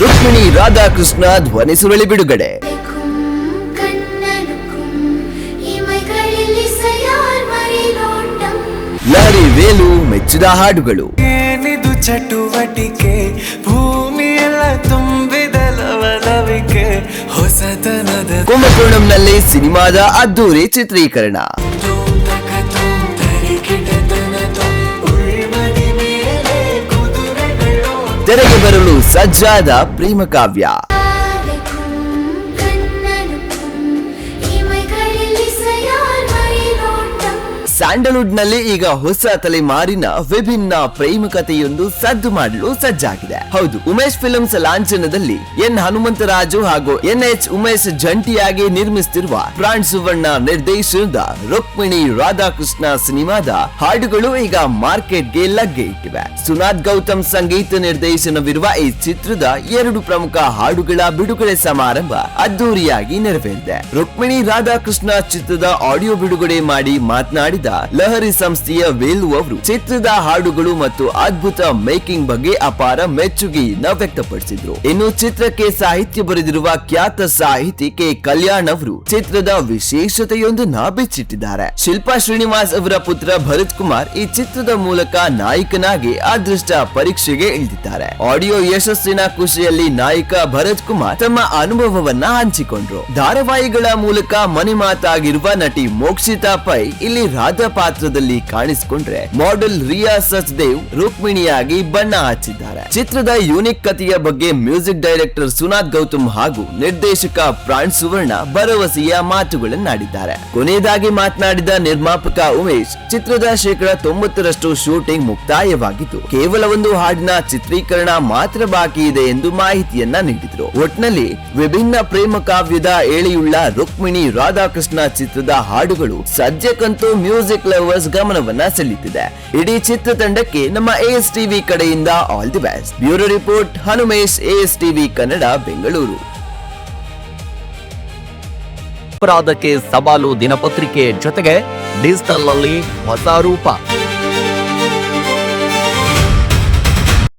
ರುಕ್ಮಿಣಿ ರಾಧಾಕೃಷ್ಣ ಧ್ವನಿ ಸುರುಳಿ ಬಿಡುಗಡೆ. ಲಹರಿ ವೇಲು ಮೆಚ್ಚಿದ ಹಾಡುಗಳು. ಏನಿದು ಚಟುವಟಿಕೆ, ಭೂಮಿಯೆಲ್ಲ ತುಂಬಿದ ಲವಲವಿಕೆ, ಹೊಸತನದ ಕುಂಭಕೋಣಂನಲ್ಲಿ ಸಿನಿಮಾದ ಅದ್ದೂರಿ ಚಿತ್ರೀಕರಣ. ತೆರೆಗೆ ಬರಲು ಸಜ್ಜಾದ ಪ್ರೇಮ ಕಾವ್ಯ. ಸ್ಯಾಂಡಲ್ವುಡ್ ನಲ್ಲಿ ಈಗ ಹೊಸ ತಲೆಮಾರಿನ ವಿಭಿನ್ನ ಪ್ರೇಮ ಕಥೆಯೊಂದು ಸದ್ದು ಮಾಡಲು ಸಜ್ಜಾಗಿದೆ. ಹೌದು, ಉಮೇಶ್ ಫಿಲ್ಮ್ಸ್ ಲಾಂಛನದಲ್ಲಿ ಎನ್ ಹನುಮಂತರಾಜು ಹಾಗೂ NH ಉಮೇಶ್ ಜಂಟಿಯಾಗಿ ನಿರ್ಮಿಸುತ್ತಿರುವ ಪ್ರಾಣ್ ಸುವರ್ಣ ನಿರ್ದೇಶನದ ರುಕ್ಮಿಣಿ ರಾಧಾಕೃಷ್ಣ ಸಿನಿಮಾದ ಹಾಡುಗಳು ಈಗ ಮಾರ್ಕೆಟ್ಗೆ ಲಗ್ಗೆ ಇಟ್ಟಿವೆ. ಸುನಾದ್ ಗೌತಮ್ ಸಂಗೀತ ನಿರ್ದೇಶನವಿರುವ ಈ ಚಿತ್ರದ 2 ಪ್ರಮುಖ ಹಾಡುಗಳ ಬಿಡುಗಡೆ ಸಮಾರಂಭ ಅದ್ದೂರಿಯಾಗಿ ನೆರವೇರಿದೆ. ರುಕ್ಮಿಣಿ ರಾಧಾಕೃಷ್ಣ ಚಿತ್ರದ ಆಡಿಯೋ ಬಿಡುಗಡೆ ಮಾಡಿ ಮಾತನಾಡಿದ ಲಹರಿ ಸಂಸ್ಥೆಯ ವೇಲು ಅವರು ಚಿತ್ರದ ಹಾಡುಗಳು ಮತ್ತು ಅದ್ಭುತ ಮೇಕಿಂಗ್ ಬಗ್ಗೆ ಅಪಾರ ಮೆಚ್ಚುಗೆಯನ್ನ ವ್ಯಕ್ತಪಡಿಸಿದ್ರು. ಇನ್ನು ಚಿತ್ರಕ್ಕೆ ಸಾಹಿತ್ಯ ಬರೆದಿರುವ ಖ್ಯಾತ ಸಾಹಿತಿ ಕೆ ಕಲ್ಯಾಣ್ ಅವರು ಚಿತ್ರದ ವಿಶೇಷತೆಯೊಂದನ್ನ ಬಿಚ್ಚಿಟ್ಟಿದ್ದಾರೆ. ಶಿಲ್ಪಾ ಶ್ರೀನಿವಾಸ್ ಅವರ ಪುತ್ರ ಭರತ್ ಕುಮಾರ್ ಈ ಚಿತ್ರದ ಮೂಲಕ ನಾಯಕನಾಗಿ ಅದೃಷ್ಟ ಪರೀಕ್ಷೆಗೆ ಇಳಿದಿದ್ದಾರೆ. ಆಡಿಯೋ ಯಶಸ್ಸಿನ ಖುಷಿಯಲ್ಲಿ ನಾಯಕ ಭರತ್ ಕುಮಾರ್ ತಮ್ಮ ಅನುಭವವನ್ನ ಹಂಚಿಕೊಂಡ್ರು. ಧಾರಾವಾಹಿಗಳ ಮೂಲಕ ಮನೆ ಮಾತಾಗಿರುವ ನಟಿ ಮೋಕ್ಷಿತಾ ಪೈ ಇಲ್ಲಿ ರಾಧಾ ಪಾತ್ರದಲ್ಲಿ ಕಾಣಿಸಿಕೊಂಡ್ರೆ, ಮಾಡೆಲ್ ರಿಯಾ ಸಚ್ದೇವ್ ರುಕ್ಮಿಣಿಯಾಗಿ ಬಣ್ಣ ಹಚ್ಚಿದ್ದಾರೆ. ಚಿತ್ರದ ಯೂನಿಕ್ ಕಥೆಯ ಬಗ್ಗೆ ಮ್ಯೂಸಿಕ್ ಡೈರೆಕ್ಟರ್ ಸುನಾದ್ ಗೌತಮ್ ಹಾಗೂ ನಿರ್ದೇಶಕ ಪ್ರಾಣ್ ಸುವರ್ಣ ಭರವಸೆಯ ಮಾತುಗಳನ್ನಾಡಿದ್ದಾರೆ. ಕೊನೆಯದಾಗಿ ಮಾತನಾಡಿದ ನಿರ್ಮಾಪಕ ಉಮೇಶ್, ಚಿತ್ರದ 90% ಶೂಟಿಂಗ್ ಮುಕ್ತಾಯವಾಗಿದ್ದು ಕೇವಲ ಒಂದು ಹಾಡಿನ ಚಿತ್ರೀಕರಣ ಮಾತ್ರ ಬಾಕಿ ಇದೆ ಎಂದು ಮಾಹಿತಿಯನ್ನ ನೀಡಿದ್ರು. ಒಟ್ನಲ್ಲಿ ವಿಭಿನ್ನ ಪ್ರೇಮ ಕಾವ್ಯದ ಏಳಿಯುಳ್ಳ ರುಕ್ಮಿಣಿ ರಾಧಾಕೃಷ್ಣ ಚಿತ್ರದ ಹಾಡುಗಳು ಸದ್ಯಕ್ಕಂತೂ ಮ್ಯೂಸಿಕ್ ಲವರ್ಸ್ ಗಮನವನ್ನ ಸೆಳೆಯುತ್ತಿದೆ. ಇಡೀ ಚಿತ್ರತಂಡಕ್ಕೆ ನಮ್ಮ ASTV ಕಡೆಯಿಂದ all the best. Bureau report Hanumesh, ASTV Kannada, Bengaluru. ಅಪರಾಧಕ್ಕೆ ಸವಾಲು ದಿನಪತ್ರಿಕೆ ಜೊತೆಗೆ ಡಿಜಿಟಲ್ ಅಲ್ಲಿ ಹೊಸ ರೂಪ.